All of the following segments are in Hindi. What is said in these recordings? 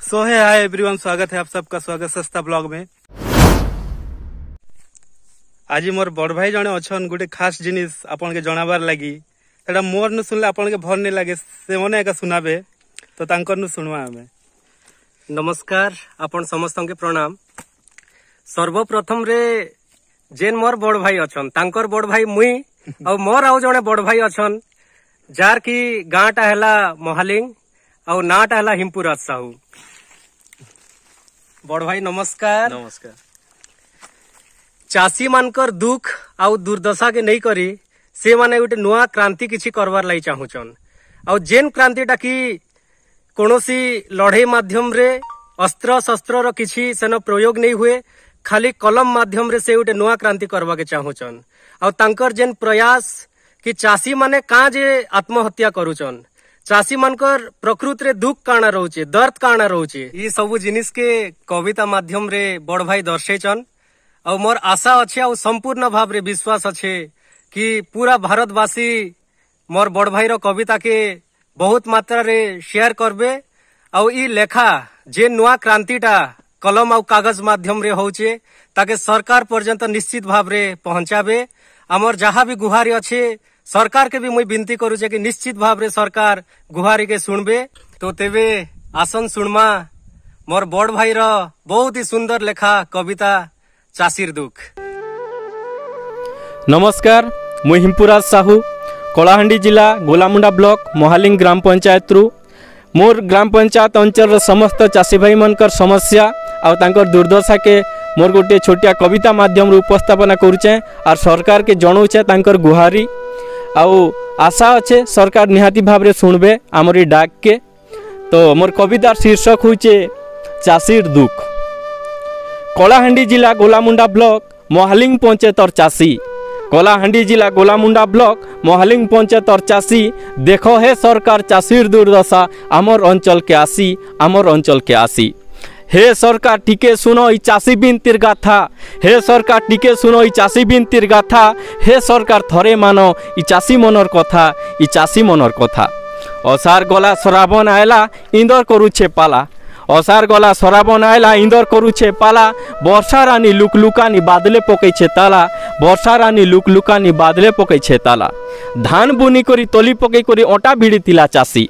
सो है हाय एवरीवन, स्वागत है आप सबका स्वागत सस्ता ब्लॉग में। आज मोर बड़ भाई जने अच्छन गोटे खास जिनिस आपन के जणाबार लगी सेटा मोर न सुनले आपन के भर नहीं लगे से मने एका सुनाबे तो तांकर न सुनवा हमें। नमस्कार आपण समस्त के प्रणाम। सर्वप्रथम रे जेन मोर बड़ भाई अच्छन तांकर बड़ भाई मुई और मोर आउ जने बड़ भाई अच्छन जार की गाँटा हैला मोहालिंग और नाटा हैला हिमपुराज साहू। बड़ भाई नमस्कार। नमस्कार। चाषी मानकर दुख आउ दुर्दशा के नहीं करी से माने गोटे नुआ क्रांति किछि करवार लाई चाहूचन और जेन क्रांतिटा की कोनोसी लड़ाई माध्यम रे अस्त्र शस्त्र रो किछि सेन प्रयोग नहीं हुए, खाली कलम माध्यम रे से गोटे नुआ क्रांति करवा के चाहूचन और तांकर जेन प्रयास कि चाषी माने कां जे आत्महत्या करूचन, चाषी मानकर प्रकृति रे दुख काना रहउचे, दर्द काना रहउचे, ई सब जिनिस के कविता माध्यम रे बड़ भाई दर्शेचन और मोर आशा अच्छे और संपूर्ण भाव रे विश्वास अच्छे कि पूरा भारतवासी मोर बड़ भाई रो कविता के बहुत मात्रा रे शेयर करबे और ई लेखा जे नुआ क्रांतिटा कलम और कागज माध्यम रे होउचे ताके सरकार पर्यंत निश्चित भाव रे पहुंचाबे। आमर जहाँ भी गुहारी अच्छे सरकार के भी मुई विनती करूचे कि निश्चित भाव रे सरकार गुहारी के सुनबे। तो तेबे आसन सुनमा मोर बड़ भाई रो बहुत ही सुंदर लेखा कविता चाषीर दुख। नमस्कार, मुई हिमपुराज साहू, कलाहांडी जिला गोलामुंडा ब्लॉक मोहालिंग ग्राम पंचायत रु मोर ग्राम पंचायत अंचल समस्त चाषी भाई मनकर समस्या और तांकर दुर्दशा के मोर गोटे छोटिया कविता माध्यम उपस्थापना करुचे और सरकार के जनाऊे तांकर गुहारी आउ आशा अच्छे सरकार निहाती भाव रे सुनबे आमरी डाक के। तो मोर कवितार शीर्षक होचे चाषीर दुख। कलाहांडी जिला गोलामुंडा ब्लॉक मोहालिंग पंचायत और चाषी, कलाहांडी जिला गोलामुंडा ब्लॉक मोहालिंग पंचायत और चाषी, देखो है सरकार चाषीर दुर्दशा आमर अंचल के आसी, आमर अंचल के आसी। हे सरकार टिके सुनो ई चाषी बिनतीर गाथा, हे सरकार टिके सुनो ई चाषी बिनतीर गाथा, हे सरकार थरे मानो ई चाषी मनर कथा, ई चाषी मनर कथा। असार गला श्रावण आयला इंदर करुछे पाला, असार गला श्रावण आयला इंदर करुछे पाला, वर्षा रानी लुकलुकानी बादले पकैछे ताला, वर्षा रानी लुकलुकानी बादले पकैछे ताला। धान बुनी करी तली पकै करी अटा भिड़ी थिला चाषी,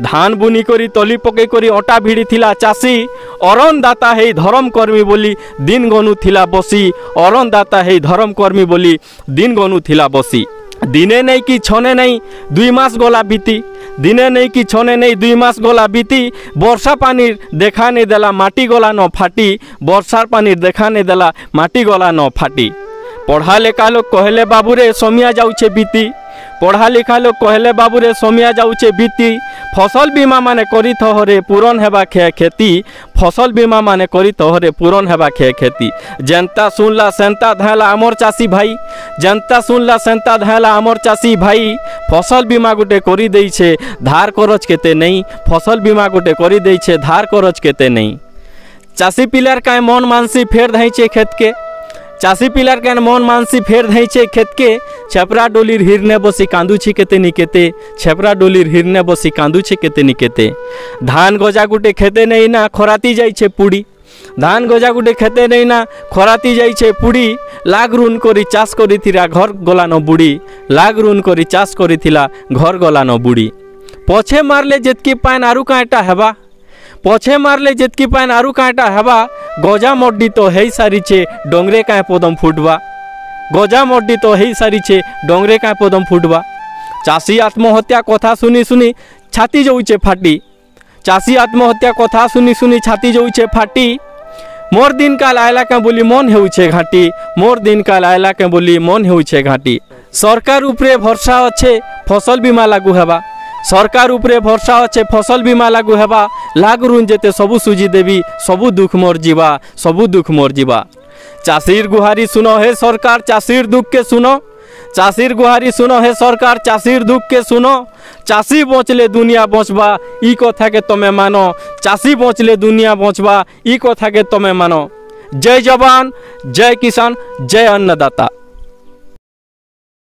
धान बुनी करी तली पकै करी अटा भिड़ी थिला चाषी, अरण दाता हे धर्म कर्मी बोली दिन गनु थिला बसी, अरण दाता हे धर्म कर्मी बोली दिन गनु थिला बसी। दिने नहीं कि छने नहीं 2 मास गला बीती, दिने नहीं कि छने नहीं 2 मास गला बीती, वर्षा पानी देखा नहीं देला माटी गला न फाटी, वर्षा पानी देखा नहीं देला माटी गला न फाटी। पढ़ा लेखा लोग कहले बाबू रे समिया जाउछे बीती, पढ़ा लिखा लोग कहले बाबू रे समिया जाउछे बीती, फसल बीमा माने करी थहरे पूरण हेबा क्षय खेती, फसल बीमा माने करी थहरे पूरण हेबा क्षय खेती। जनता सुनला सेंता धायला आमर चाषी भाई, जनता सुनला सेंता धायला आमर चाषी भाई, फसल बीमा गोटे करी देइछे धार करज केते नहीं, फसल बीमा गोटे करी देइछे धार करज केते नहीं। चाषी पिलार काय मन मानसी फेर धाइछे खेत के, चाषी पिलार के मन मानसी फेर धैचे खेत के, छेपरा डोलीर हिरने बसी कांदुछि केते निकेते, छेपरा डोलीर हिरने बसी कांदुछि केते निकेते। धान गजा गुटे खेते नहीं ना खराती जाइछे पुड़ी, धान गजा गुटे खेते नहीं ना खराती जाइछे पुड़ी, लाग ऋण करी चाष करिथिला घर गला न बुड़ी, लाग ऋण करी चाष करिथिला घर गला न बुड़ी। पछे मारले जेतकी पान आरु कांटा हेबा, पछे मारले जेतकी पान आरु कांटा हेबा, गजा मड्डी तो हेई सारिछे डोंगरे काए पदम फुटबा, गजा मड्डी तो हेई सारिछे डोंगरे काए पदम फुटबा। चाषी आत्महत्या कथा सुनी सुनी छाती जाउछे फाटी, चाषी आत्महत्या कथा सुनी सुनी छाती जाउछे फाटी। मोर दिन काल आयला के बोली मन हेउछे घाटी, मोर दिन काल आयला के बोली मन हेउछे घाटी। सरकार उपरे भरसा अच्छे फसल बीमा लागू हेबा, सरकार उपरे भरसा अच्छे फसल बीमा लागू हेबा, लाग ऋण जेते सबु सुझी देवी सबु दुख मोर जीवा, सबु दुख मोर जीवा। चाषीर गुहारी सुनो हे सरकार चाषीर दुख के सुनो, चाषीर गुहारी सुनो हे सरकार चाषीर दुख के सुनो। चाषी बचले दुनिया बचबा ई कथा के तमे मानो, चाषी बचले दुनिया बचबा ई कथा के तमे मानो। जय जवान, जय किसान, जय अन्नदाता।